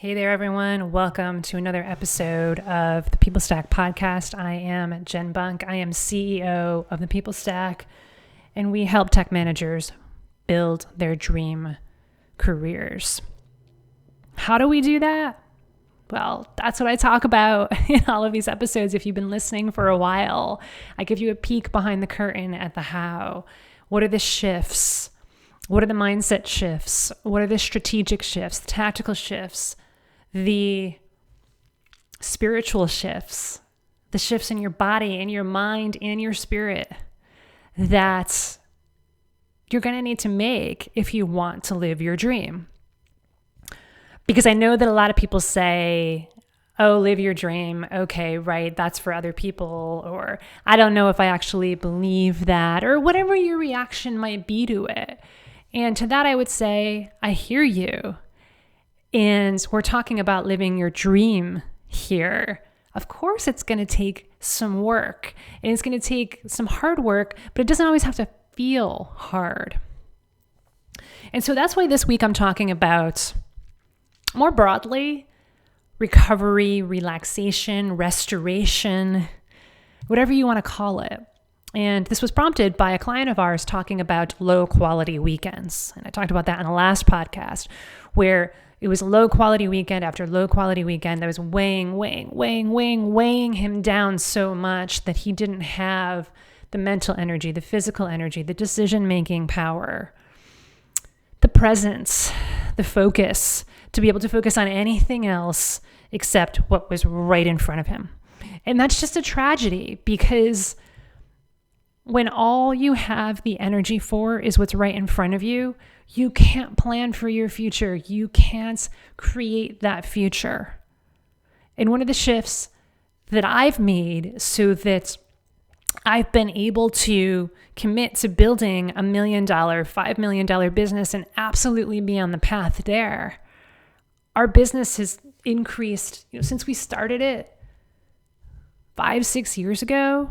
Hey there, everyone. Welcome to another episode of the People Stack podcast. I am Jen Bunk. I am CEO of the People Stack, and we help tech managers build their dream careers. How do we do that? Well, that's what I talk about in all of these episodes. If you've been listening for a while, I give you a peek behind the curtain at the how. What are the shifts? What are the mindset shifts? What are the strategic shifts, the tactical shifts, the spiritual shifts, the shifts in your body, in your mind, and your spirit that you're going to need to make if you want to live your dream? Because I know that a lot of people say, oh, live your dream. Okay, right. That's for other people. Or I don't know if I actually believe that, or whatever your reaction might be to it. And to that, I would say, I hear you. And we're talking about living your dream here. Of course, it's going to take some work and it's going to take some hard work, but it doesn't always have to feel hard. And so that's why this week I'm talking about, more broadly, recovery, relaxation, restoration, whatever you want to call it. And this was prompted by a client of ours talking about low quality weekends. And I talked about that in the last podcast, where it was low quality weekend after low quality weekend that was weighing him down so much that he didn't have the mental energy, the physical energy, the decision-making power, the presence, the focus to be able to focus on anything else except what was right in front of him. And that's just a tragedy, because when all you have the energy for is what's right in front of you, you can't plan for your future. You can't create that future. And one of the shifts that I've made so that I've been able to commit to building $1 million, $5 million business and absolutely be on the path there. Our business has increased, since we started it 5-6 years ago.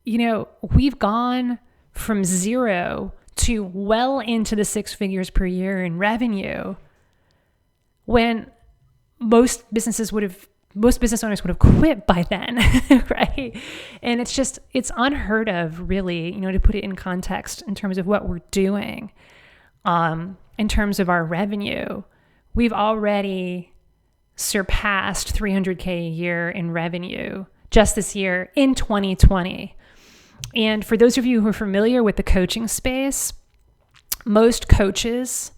We've gone from zero to well into the 6 figures per year in revenue, when most business owners would have quit by then, right? And it's unheard of, really, to put it in context in terms of what we're doing. In terms of our revenue, we've already surpassed $300K a year in revenue just this year in 2020. And for those of you who are familiar with the coaching space, most coaches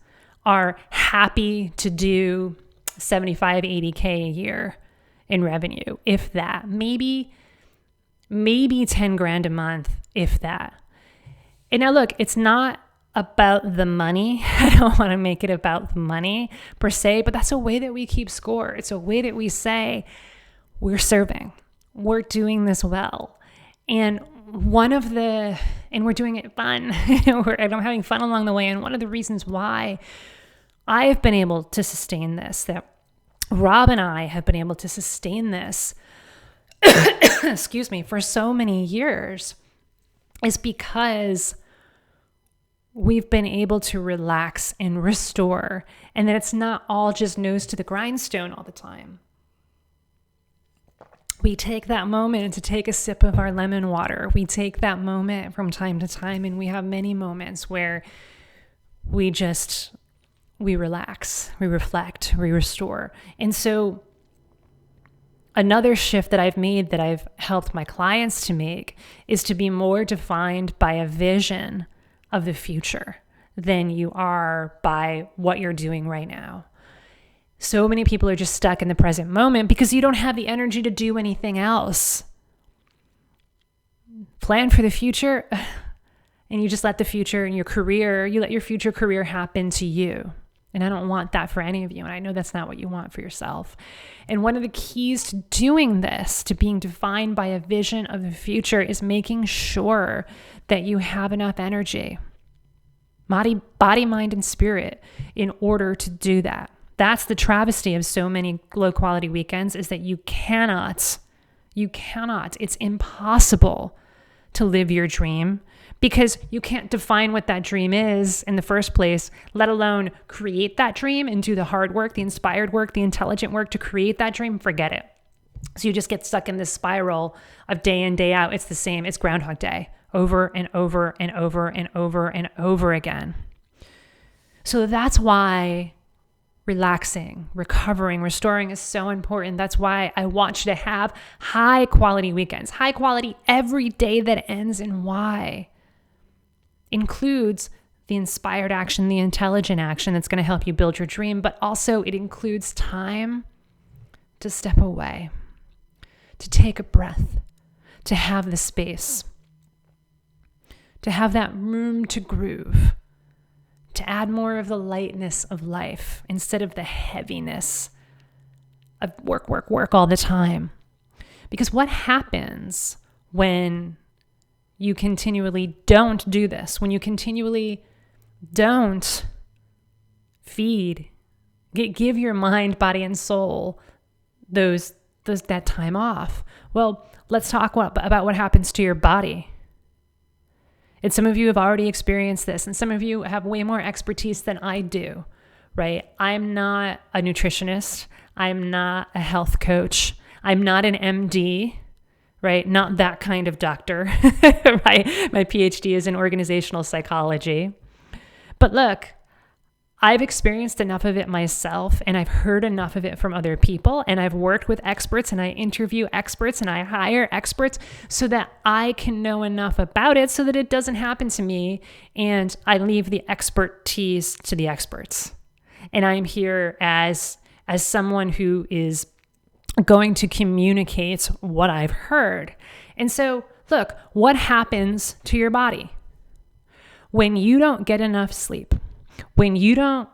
are happy to do 75, 80K a year in revenue, if that. Maybe 10 grand a month, if that. And now look, it's not about the money. I don't want to make it about the money per se, but that's a way that we keep score. It's a way that we say, we're serving, we're doing this well. And we're doing it fun. I'm having fun along the way. And one of the reasons why I have been able to sustain this, that Rob and I have been able to sustain this, excuse me, for so many years, is because we've been able to relax and restore, and that it's not all just nose to the grindstone all the time. We take that moment to take a sip of our lemon water. We take that moment from time to time, and we have many moments where we relax, we reflect, we restore. And so another shift that I've made, that I've helped my clients to make, is to be more defined by a vision of the future than you are by what you're doing right now. So many people are just stuck in the present moment because you don't have the energy to do anything else. Plan for the future, and you just let the future and you let your future career happen to you. And I don't want that for any of you. And I know that's not what you want for yourself. And one of the keys to doing this, to being defined by a vision of the future, is making sure that you have enough energy, body, mind, and spirit, in order to do that. That's the travesty of so many low quality weekends, is that you cannot, it's impossible to live your dream because you can't define what that dream is in the first place, let alone create that dream and do the hard work, the inspired work, the intelligent work to create that dream. Forget it. So you just get stuck in this spiral of day in, day out. It's the same. It's Groundhog Day over and over and over and over and over again. So that's why relaxing, recovering, restoring is so important. That's why I want you to have high quality weekends, high quality every day that ends in Y. Includes the inspired action, the intelligent action that's going to help you build your dream, but also it includes time to step away, to take a breath, to have the space, to have that room to groove, to add more of the lightness of life instead of the heaviness of work all the time. Because what happens when you continually don't do this, when you continually don't feed, give your mind, body, and soul that time off? Well, let's talk about what happens to your body. And some of you have already experienced this, and some of you have way more expertise than I do, right? I'm not a nutritionist. I'm not a health coach. I'm not an MD, right? Not that kind of doctor, right? My PhD is in organizational psychology. But look, I've experienced enough of it myself, and I've heard enough of it from other people, and I've worked with experts, and I interview experts, and I hire experts so that I can know enough about it so that it doesn't happen to me, and I leave the expertise to the experts. And I'm here as someone who is going to communicate what I've heard. And so, look, what happens to your body when you don't get enough sleep? When you don't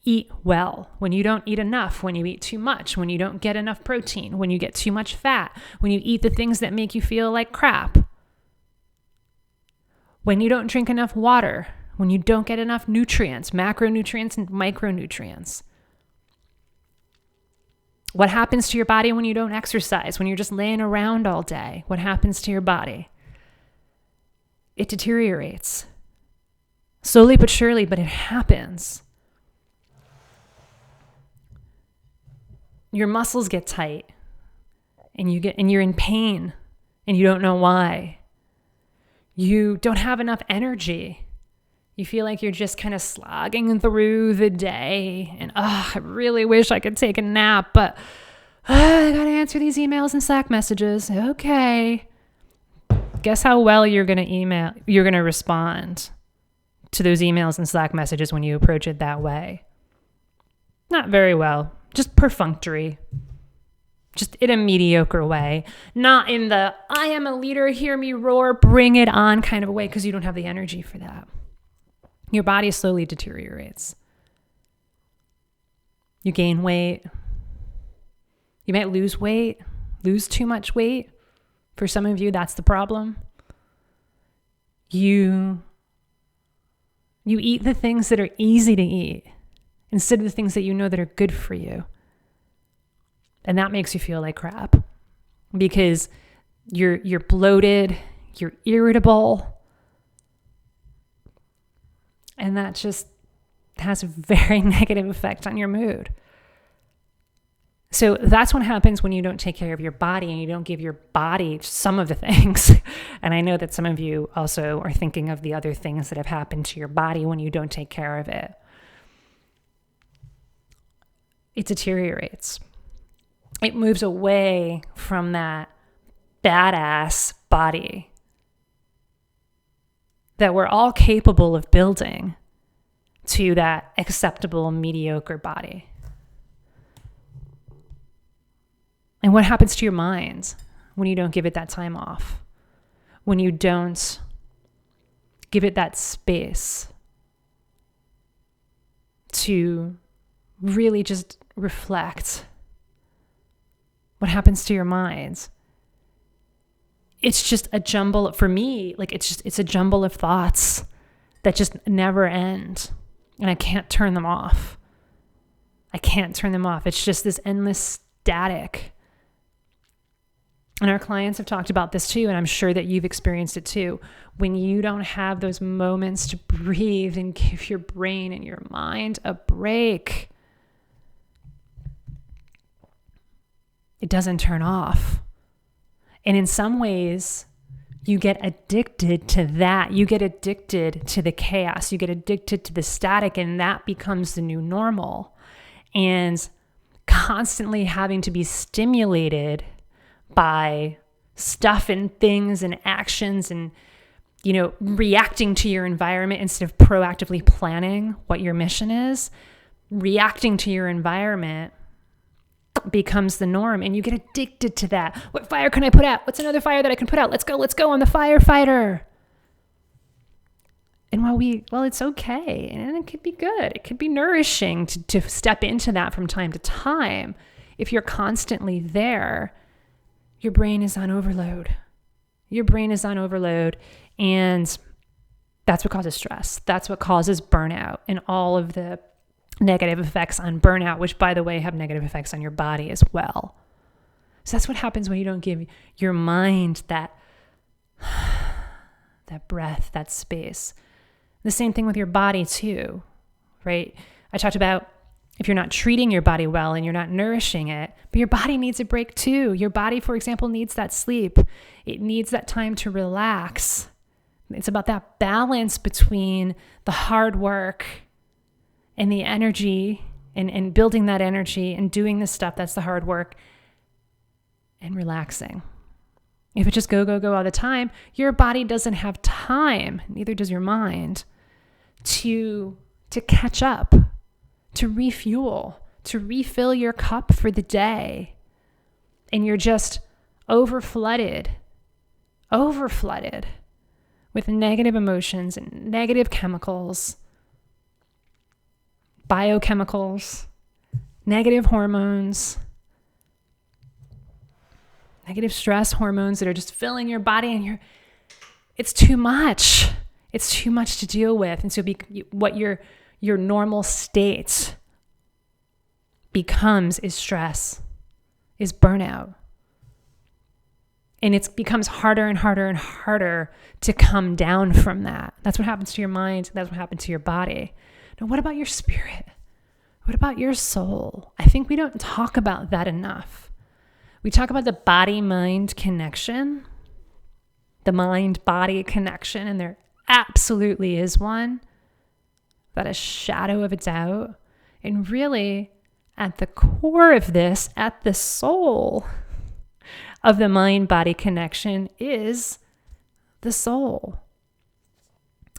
eat well, when you don't eat enough, when you eat too much, when you don't get enough protein, when you get too much fat, when you eat the things that make you feel like crap, when you don't drink enough water, when you don't get enough nutrients, macronutrients and micronutrients. What happens to your body when you don't exercise, when you're just laying around all day? What happens to your body? It deteriorates. Slowly but surely, but it happens. Your muscles get tight and you're in pain and you don't know why. You don't have enough energy. You feel like you're just kind of slogging through the day and I really wish I could take a nap, but I got to answer these emails and Slack messages. Okay. Guess how well you're going to respond to those emails and Slack messages when you approach it that way? Not very well, just perfunctory, just in a mediocre way, not in the I am a leader, hear me roar, bring it on kind of a way, because you don't have the energy for that. Your body slowly deteriorates. You gain weight. You might lose weight, lose too much weight. For some of you, that's the problem. You eat the things that are easy to eat instead of the things that you know that are good for you. And that makes you feel like crap because you're bloated, you're irritable, and that just has a very negative effect on your mood. So that's what happens when you don't take care of your body and you don't give your body some of the things. And I know that some of you also are thinking of the other things that have happened to your body when you don't take care of it. It deteriorates. It moves away from that badass body that we're all capable of building to that acceptable, mediocre body. And what happens to your mind when you don't give it that time off? When you don't give it that space to really just reflect? What happens to your mind? It's just a jumble, for me, like it's a jumble of thoughts that just never end. And I can't turn them off. It's just this endless static. And our clients have talked about this too, and I'm sure that you've experienced it too. When you don't have those moments to breathe and give your brain and your mind a break, it doesn't turn off. And in some ways, you get addicted to that. You get addicted to the chaos. You get addicted to the static, and that becomes the new normal. And constantly having to be stimulated by stuff and things and actions and, reacting to your environment instead of proactively planning what your mission is, reacting to your environment becomes the norm, and you get addicted to that. What fire can I put out? What's another fire that I can put out? Let's go. I'm the firefighter. And while it's okay, and it could be good, it could be nourishing to step into that from time to time. If you're constantly there, your brain is on overload. And that's what causes stress. That's what causes burnout and all of the negative effects on burnout, which, by the way, have negative effects on your body as well. So that's what happens when you don't give your mind that breath, that space. The same thing with your body too, right? I talked about if you're not treating your body well and you're not nourishing it, but your body needs a break too. Your body, for example, needs that sleep. It needs that time to relax. It's about that balance between the hard work and the energy and building that energy and doing the stuff that's the hard work and relaxing. If it just go all the time, your body doesn't have time, neither does your mind, to catch up, to refuel, to refill your cup for the day. And you're just overflooded with negative emotions and negative chemicals, biochemicals, negative hormones, negative stress hormones that are just filling your body, and it's too much. It's too much to deal with. And so what your normal state becomes is stress, is burnout. And it becomes harder and harder and harder to come down from that. That's what happens to your mind. That's what happens to your body. Now, what about your spirit? What about your soul? I think we don't talk about that enough. We talk about the body-mind connection, the mind-body connection, and there absolutely is one, without a shadow of a doubt. And really, at the core of this, at the soul of the mind-body connection is the soul.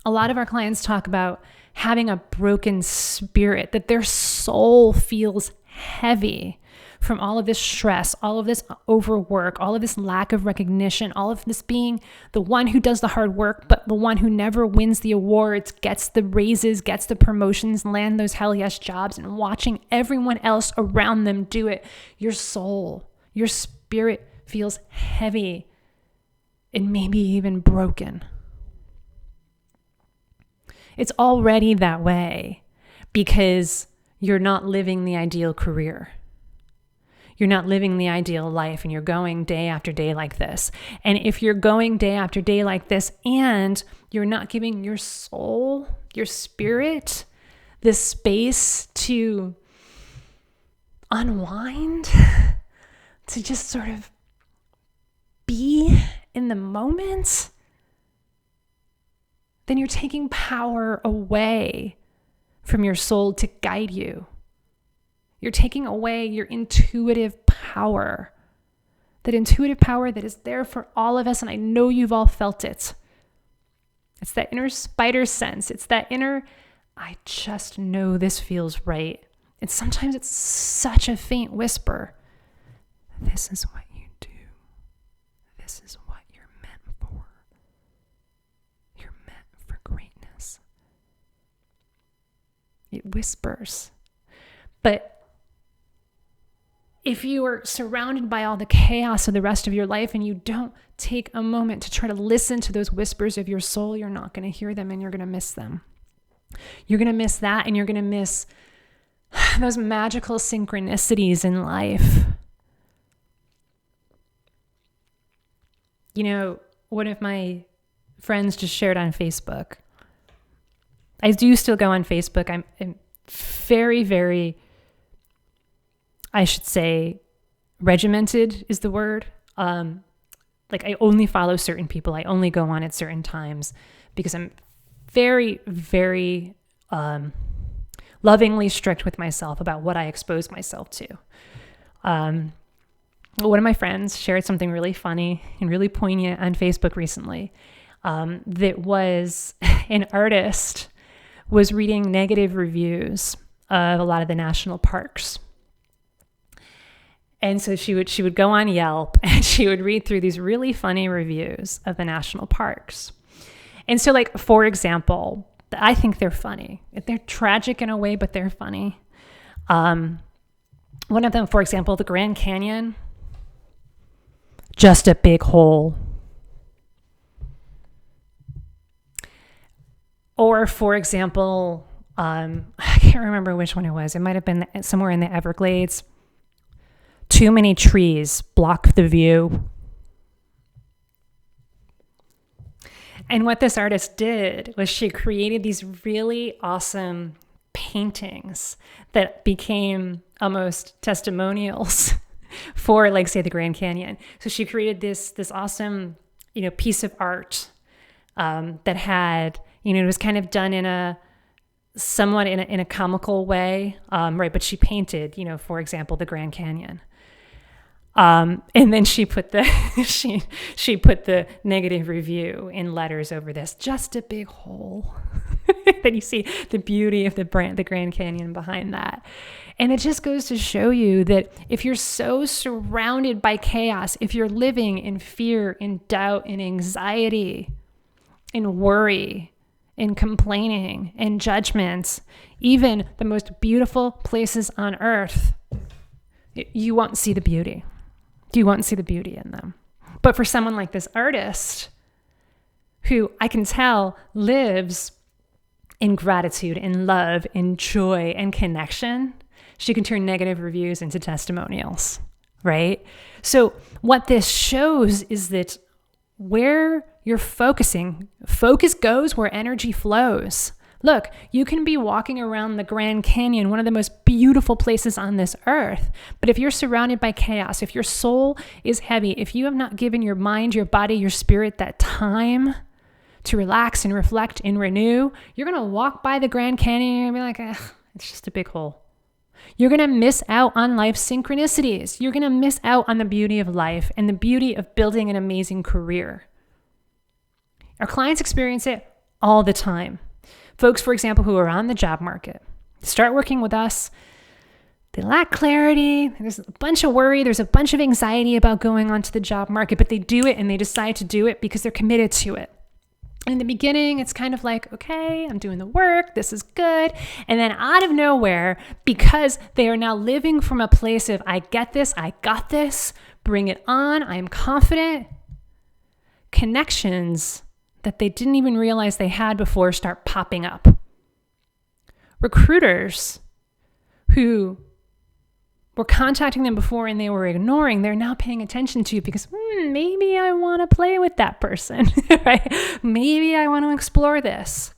A lot of our clients talk about having a broken spirit, that their soul feels heavy from all of this stress, all of this overwork, all of this lack of recognition, all of this being the one who does the hard work, but the one who never wins the awards, gets the raises, gets the promotions, land those hell yes jobs, and watching everyone else around them do it. Your soul, your spirit feels heavy and maybe even broken. It's already that way because you're not living the ideal career. You're not living the ideal life, and you're going day after day like this. And if you're going day after day like this and you're not giving your soul, your spirit, the space to unwind, to just sort of be in the moment, then you're taking power away from your soul to guide you. You're taking away your intuitive power. That intuitive power that is there for all of us, and I know you've all felt it. It's that inner spider sense. It's that inner, I just know this feels right. And sometimes it's such a faint whisper. This is what you do. This is what you're meant for. You're meant for greatness. It whispers. But if you are surrounded by all the chaos of the rest of your life and you don't take a moment to try to listen to those whispers of your soul, you're not going to hear them, and you're going to miss them. You're going to miss that, and you're going to miss those magical synchronicities in life. one of my friends just shared on Facebook. I do still go on Facebook. I'm very, very, I should say, regimented is the word. Like I only follow certain people. I only go on at certain times because I'm very, very lovingly strict with myself about what I expose myself to. One of my friends shared something really funny and really poignant on Facebook recently. That was an artist was reading negative reviews of a lot of the national parks. And so she would go on Yelp and she would read through these really funny reviews of the national parks. And so, like, for example, I think they're funny. They're tragic in a way, but they're funny. One of them, for example, the Grand Canyon, just a big hole. Or, for example, I can't remember which one it was. It might have been somewhere in the Everglades. Too many trees block the view. And what this artist did was she created these really awesome paintings that became almost testimonials for, like, say, the Grand Canyon. So she created this awesome, piece of art that had, it was kind of done in a somewhat in a comical way, right? But she painted, for example, the Grand Canyon. And then she put the she put the negative review in letters over this, just a big hole. Then you see the beauty of the Grand Canyon behind that. And it just goes to show you that if you're so surrounded by chaos, if you're living in fear, in doubt, in anxiety, in worry, in complaining, in judgments, even the most beautiful places on earth, you won't see the beauty. You won't see the beauty in them. But for someone like this artist, who I can tell lives in gratitude, in love, in joy, and connection, she can turn negative reviews into testimonials, right? So what this shows is that where you're focusing, focus goes where energy flows. Look, you can be walking around the Grand Canyon, one of the most beautiful places on this earth. But if you're surrounded by chaos, if your soul is heavy, if you have not given your mind, your body, your spirit that time to relax and reflect and renew, you're going to walk by the Grand Canyon and be like, it's just a big hole. You're going to miss out on life's synchronicities. You're going to miss out on the beauty of life and the beauty of building an amazing career. Our clients experience it all the time. Folks, for example, who are on the job market, start working with us. They lack clarity. There's a bunch of worry. There's a bunch of anxiety about going onto the job market, but they do it and they decide to do it because they're committed to it. In the beginning, it's kind of like, okay, I'm doing the work. This is good. And then out of nowhere, because they are now living from a place of, I get this, I got this, bring it on, I am confident, connections that they didn't even realize they had before start popping up. Recruiters who were contacting them before and they were ignoring, they're now paying attention to because maybe I want to play with that person, right? Maybe I want to explore this.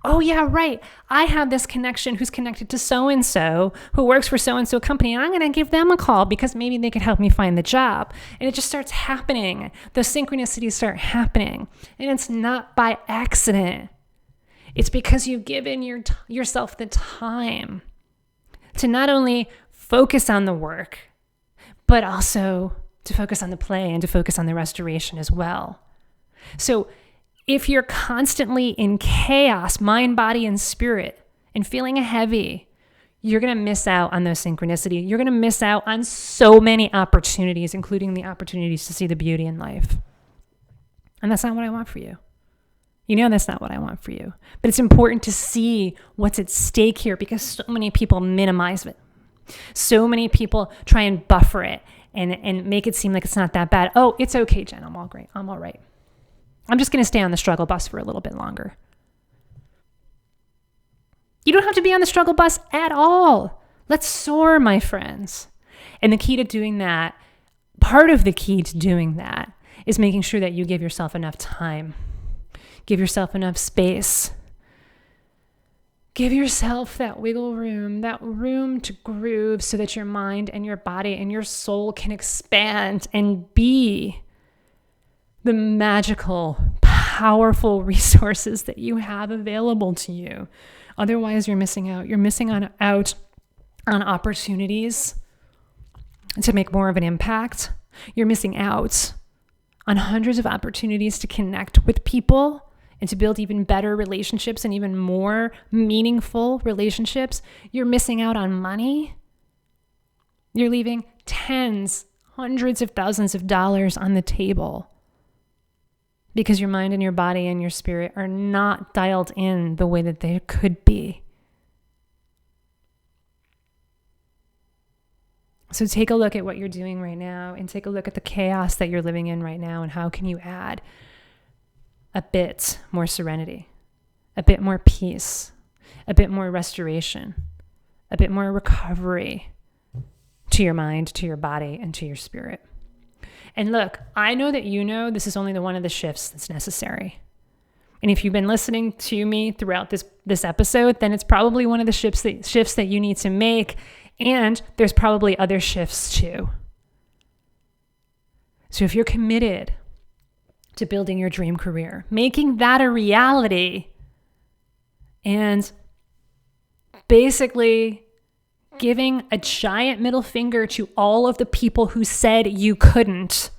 Oh yeah, right. I have this connection who's connected to so-and-so who works for so-and-so company, and I'm going to give them a call because maybe they could help me find the job. And it just starts happening. The synchronicities start happening. And it's not by accident. It's because you've given yourself the time to not only focus on the work, but also to focus on the play and to focus on the restoration as well. So if you're constantly in chaos, mind, body, and spirit, and feeling heavy, you're going to miss out on those synchronicities. You're going to miss out on so many opportunities, including the opportunities to see the beauty in life. And that's not what I want for you. That's not what I want for you. But it's important to see what's at stake here because so many people minimize it. So many people try and buffer it and make it seem like it's not that bad. Oh, it's okay, Jen. I'm all great. I'm all right. I'm just going to stay on the struggle bus for a little bit longer. You don't have to be on the struggle bus at all. Let's soar, my friends. And the key to doing that, part of the key to doing that, is making sure that you give yourself enough time, give yourself enough space, give yourself that wiggle room, that room to groove so that your mind and your body and your soul can expand and be the magical, powerful resources that you have available to you. Otherwise, you're missing out. You're missing out on opportunities to make more of an impact. You're missing out on hundreds of opportunities to connect with people and to build even better relationships and even more meaningful relationships. You're missing out on money. You're leaving tens, hundreds of thousands of dollars on the table because your mind and your body and your spirit are not dialed in the way that they could be. So take a look at what you're doing right now and take a look at the chaos that you're living in right now, and how can you add a bit more serenity, a bit more peace, a bit more restoration, a bit more recovery to your mind, to your body, and to your spirit. And look, I know that you know this is only one of the shifts that's necessary. And if you've been listening to me throughout this episode, then it's probably one of the shifts that you need to make. And there's probably other shifts too. So if you're committed to building your dream career, making that a reality, and basically giving a giant middle finger to all of the people who said you couldn't.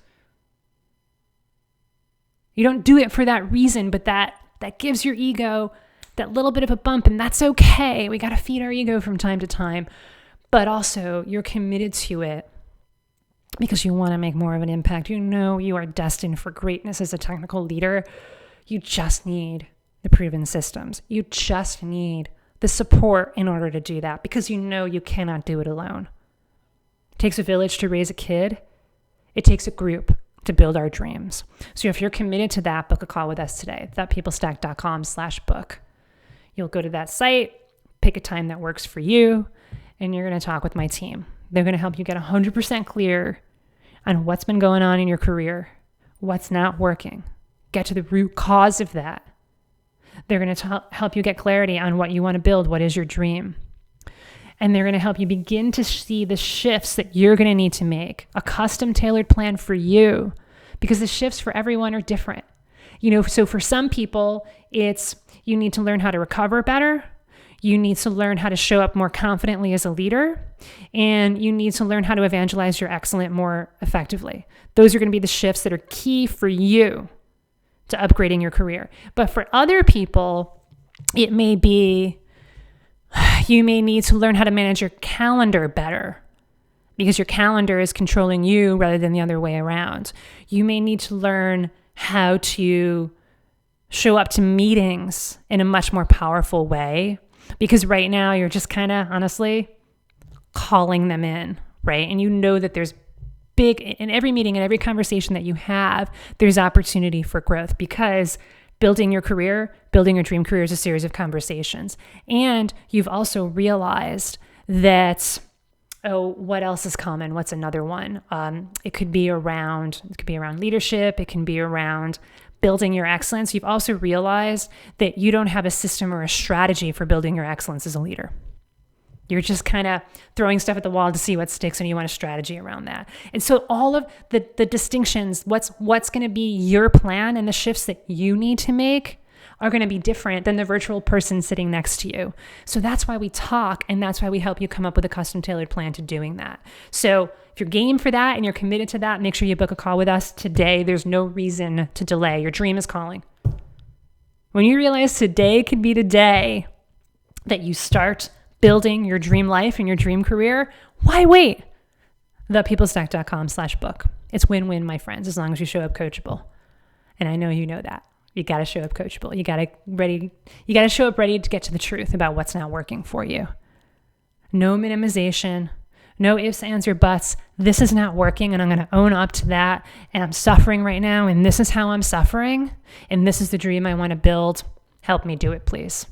You don't do it for that reason, but that gives your ego that little bit of a bump, and that's okay. We got to feed our ego from time to time. But also, you're committed to it because you want to make more of an impact. You know you are destined for greatness as a technical leader. You just need the proven systems. You just need the support in order to do that, because you know you cannot do it alone. It takes a village to raise a kid. It takes a group to build our dreams. So if you're committed to that, book a call with us today. ThatPeopleStack.com/book. You'll go to that site, pick a time that works for you, and you're going to talk with my team. They're going to help you get 100% clear on what's been going on in your career, what's not working, get to the root cause of that. They're going to help you get clarity on what you want to build, what is your dream. And they're going to help you begin to see the shifts that you're going to need to make, a custom tailored plan for you, because the shifts for everyone are different. So for some people, it's you need to learn how to recover better. You need to learn how to show up more confidently as a leader, and you need to learn how to evangelize your excellence more effectively. Those are going to be the shifts that are key for you to upgrading your career. But for other people, it may be you may need to learn how to manage your calendar better, because your calendar is controlling you rather than the other way around. You may need to learn how to show up to meetings in a much more powerful way, because right now you're just kind of honestly calling them in, right? And you know that there's in every meeting and every conversation that you have, there's opportunity for growth, because building your career, building your dream career is a series of conversations. And you've also realized that, what else is common? What's another one? It could be around leadership. It can be around building your excellence. You've also realized that you don't have a system or a strategy for building your excellence as a leader. You're just kind of throwing stuff at the wall to see what sticks, and you want a strategy around that. And so all of the distinctions, what's going to be your plan and the shifts that you need to make are going to be different than the virtual person sitting next to you. So that's why we talk, and that's why we help you come up with a custom tailored plan to doing that. So if you're game for that and you're committed to that, make sure you book a call with us today. There's no reason to delay. Your dream is calling. When you realize today could be the day that you start building your dream life and your dream career, why wait? ThePeopleStack.com/book. It's win-win, my friends, as long as you show up coachable. And I know you know that. You got to show up coachable. You got to show up ready to get to the truth about what's not working for you. No minimization, no ifs, ands, or buts. This is not working, and I'm going to own up to that. And I'm suffering right now, and this is how I'm suffering. And this is the dream I want to build. Help me do it, please.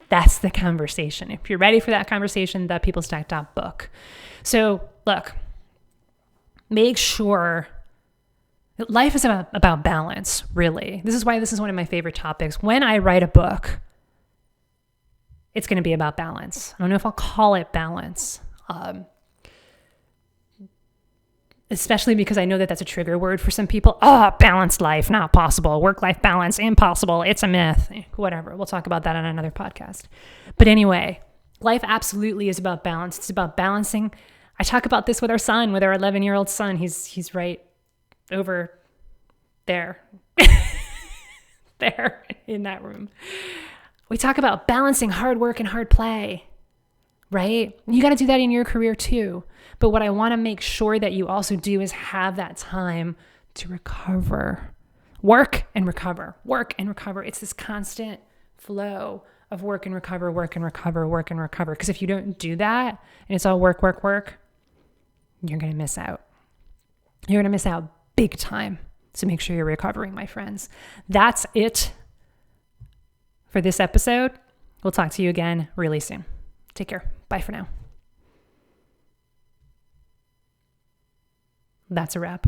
That's the conversation. If you're ready for that conversation, ThePeopleStack.book. So look, make sure Life is about balance, really. This is why this is one of my favorite topics. When I write a book, it's going to be about balance. I don't know if I'll call it balance, especially because I know that that's a trigger word for some people. Balanced life, not possible. Work-life balance, impossible. It's a myth. Whatever. We'll talk about that on another podcast. But anyway, life absolutely is about balance. It's about balancing. I talk about this with our son, with our 11-year-old son. He's right over there, there in that room. We talk about balancing hard work and hard play, right? You got to do that in your career too. But what I want to make sure that you also do is have that time to recover. Work and recover, work and recover. It's this constant flow of work and recover, work and recover, work and recover. Because if you don't do that and it's all work, work, work, you're going to miss out. You're going to miss out big time. So make sure you're recovering, my friends. That's it for this episode. We'll talk to you again really soon. Take care. Bye for now. That's a wrap.